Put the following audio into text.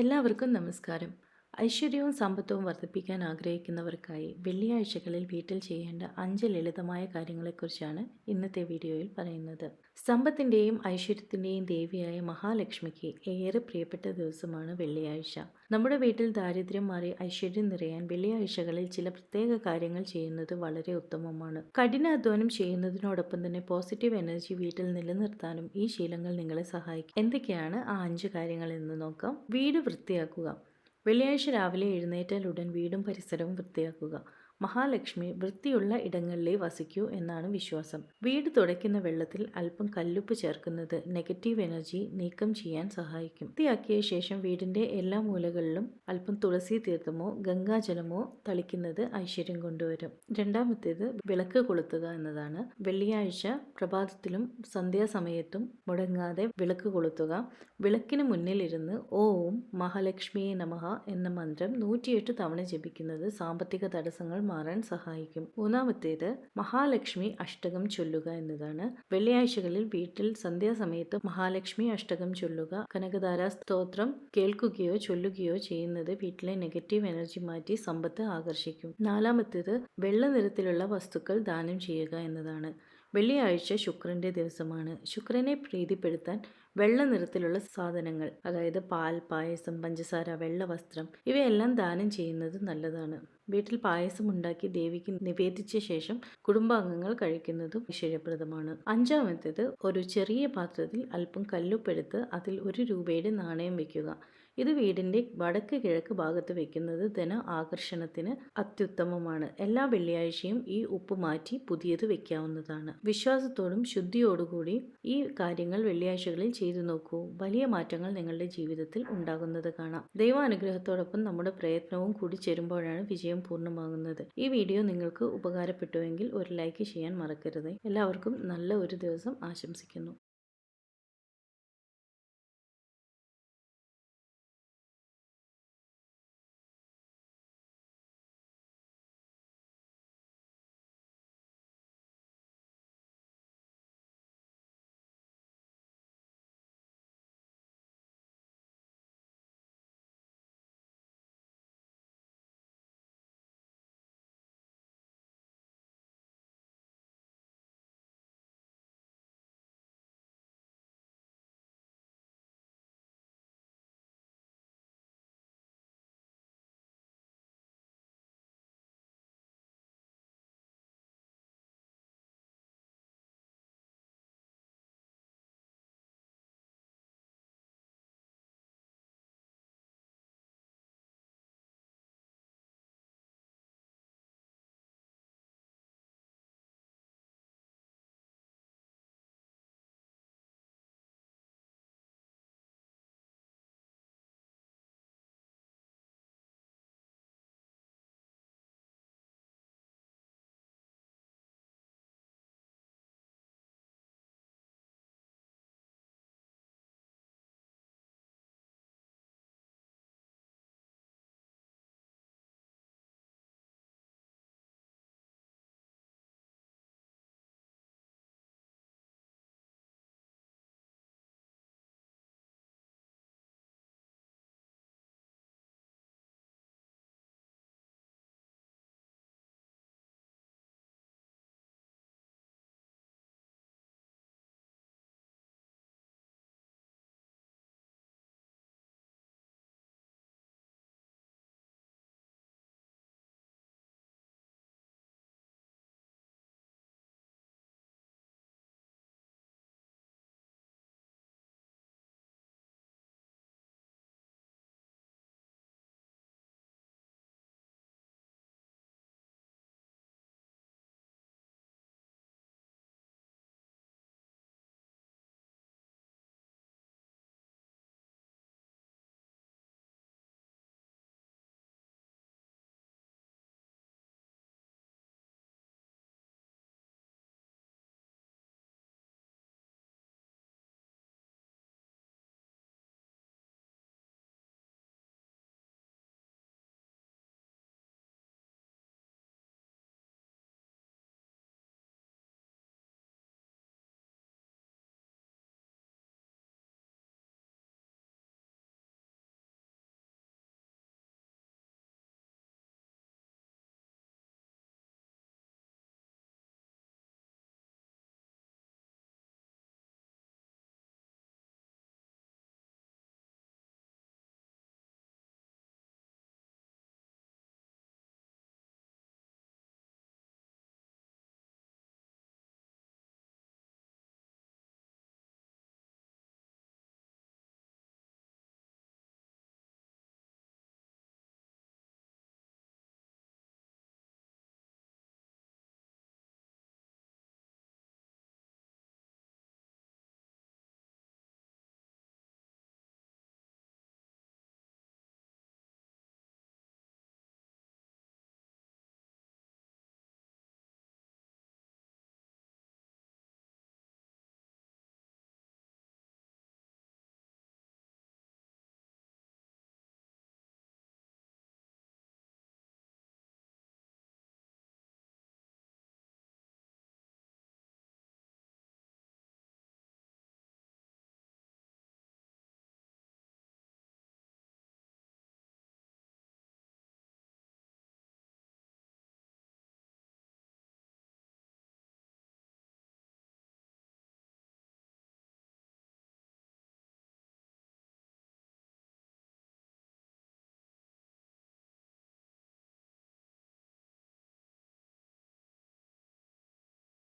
എല്ലാവർക്കും നമസ്കാരം. ഐശ്വര്യവും സമ്പത്തും വർദ്ധിപ്പിക്കാൻ ആഗ്രഹിക്കുന്നവർക്കായി വെള്ളിയാഴ്ചകളിൽ വീട്ടിൽ ചെയ്യേണ്ട 5 ലളിതമായ കാര്യങ്ങളെക്കുറിച്ചാണ് ഇന്നത്തെ വീഡിയോയിൽ പറയുന്നത്. സമ്പത്തിൻ്റെയും ഐശ്വര്യത്തിൻ്റെയും ദേവിയായ മഹാലക്ഷ്മിക്ക് ഏറെ പ്രിയപ്പെട്ട ദിവസമാണ് വെള്ളിയാഴ്ച. നമ്മുടെ വീട്ടിൽ ദാരിദ്ര്യം മാറി ഐശ്വര്യം നിറയാൻ വെള്ളിയാഴ്ചകളിൽ ചില പ്രത്യേക കാര്യങ്ങൾ ചെയ്യുന്നത് വളരെ ഉത്തമമാണ്. കഠിനാധ്വാനം ചെയ്യുന്നതിനോടൊപ്പം തന്നെ പോസിറ്റീവ് എനർജി വീട്ടിൽ നിലനിർത്താനും ഈ ശീലങ്ങൾ നിങ്ങളെ സഹായിക്കും. എന്തൊക്കെയാണ് ആ 5 കാര്യങ്ങൾ എന്ന് നോക്കാം. വീട് വൃത്തിയാക്കുക. വെള്ളിയാഴ്ച രാവിലെ എഴുന്നേറ്റാൽ ഉടൻ വീടും പരിസരവും വൃത്തിയാക്കുക. മഹാലക്ഷ്മി വൃത്തിയുള്ള ഇടങ്ങളിലേ വസിക്കൂ എന്നാണ് വിശ്വാസം. വീട് തുടയ്ക്കുന്ന വെള്ളത്തിൽ അല്പം കല്ലുപ്പ് ചേർക്കുന്നത് നെഗറ്റീവ് എനർജി നീക്കം ചെയ്യാൻ സഹായിക്കും. വൃത്തിയാക്കിയ ശേഷം വീടിന്റെ എല്ലാ മൂലകളിലും അല്പം തുളസി തീർത്ഥമോ ഗംഗാജലമോ തളിക്കുന്നത് ഐശ്വര്യം കൊണ്ടുവരും. രണ്ടാമത്തേത് വിളക്ക് കൊളുത്തുക എന്നതാണ്. വെള്ളിയാഴ്ച പ്രഭാതത്തിലും സന്ധ്യാസമയത്തും മുടങ്ങാതെ വിളക്ക് കൊളുത്തുക. വിളക്കിന് മുന്നിലിരുന്ന് ഓം മഹാലക്ഷ്മിയെ നമഃ എന്ന മന്ത്രം 108 തവണ ജപിക്കുന്നത് സാമ്പത്തിക തടസ്സങ്ങൾ മാറാൻ സഹായിക്കും. മൂന്നാമത്തേത് മഹാലക്ഷ്മി അഷ്ടകം ചൊല്ലുക എന്നതാണ്. വെള്ളിയാഴ്ചകളിൽ വീട്ടിൽ സന്ധ്യാസമയത്ത് മഹാലക്ഷ്മി അഷ്ടകം ചൊല്ലുക. കനകധാര സ്തോത്രം കേൾക്കുകയോ ചൊല്ലുകയോ ചെയ്യുന്നത് വീട്ടിലെ നെഗറ്റീവ് എനർജി മാറ്റി സമ്പത്ത് ആകർഷിക്കും. നാലാമത്തേത് വെള്ള നിറത്തിലുള്ള വസ്തുക്കൾ ദാനം ചെയ്യുക എന്നതാണ്. വെള്ളിയാഴ്ച ശുക്രന്റെ ദിവസമാണ്. ശുക്രനെ പ്രീതിപ്പെടുത്താൻ വെള്ള നിറത്തിലുള്ള സാധനങ്ങൾ, അതായത് പാൽ, പായസം, പഞ്ചസാര, വെള്ള വസ്ത്രം ഇവയെല്ലാം ദാനം ചെയ്യുന്നത് നല്ലതാണ്. വീട്ടിൽ പായസം ഉണ്ടാക്കി ദേവിക്ക് നിവേദിച്ച ശേഷം കുടുംബാംഗങ്ങൾ കഴിക്കുന്നതും ഐശ്വര്യപ്രദമാണ്. അഞ്ചാമത്തേത് ഒരു ചെറിയ പാത്രത്തിൽ അല്പം കല്ലുപ്പെടുത്ത് അതിൽ 1 രൂപയുടെ നാണയം വെക്കുക. ഇത് വീടിന്റെ വടക്ക് കിഴക്ക് ഭാഗത്ത് വെക്കുന്നത് ധന ആകർഷണത്തിന് അത്യുത്തമമാണ്. എല്ലാ വെള്ളിയാഴ്ചയും ഈ ഉപ്പ് മാറ്റി പുതിയത് വെക്കാവുന്നതാണ്. വിശ്വാസത്തോടും ശുദ്ധിയോടുകൂടി ഈ കാര്യങ്ങൾ വെള്ളിയാഴ്ചകളിൽ ചെയ്തു നോക്കൂ. വലിയ മാറ്റങ്ങൾ നിങ്ങളുടെ ജീവിതത്തിൽ ഉണ്ടാകുന്നത് കാണാം. ദൈവാനുഗ്രഹത്തോടൊപ്പം നമ്മുടെ പ്രയത്നവും കൂടി ചേരുമ്പോഴാണ് വിജയം പൂർണ്ണമാകുന്നത്. ഈ വീഡിയോ നിങ്ങൾക്ക് ഉപകാരപ്പെട്ടുവെങ്കിൽ ഒരു ലൈക്ക് ചെയ്യാൻ മറക്കരുത്. എല്ലാവർക്കും നല്ല ഒരു ദിവസം ആശംസിക്കുന്നു.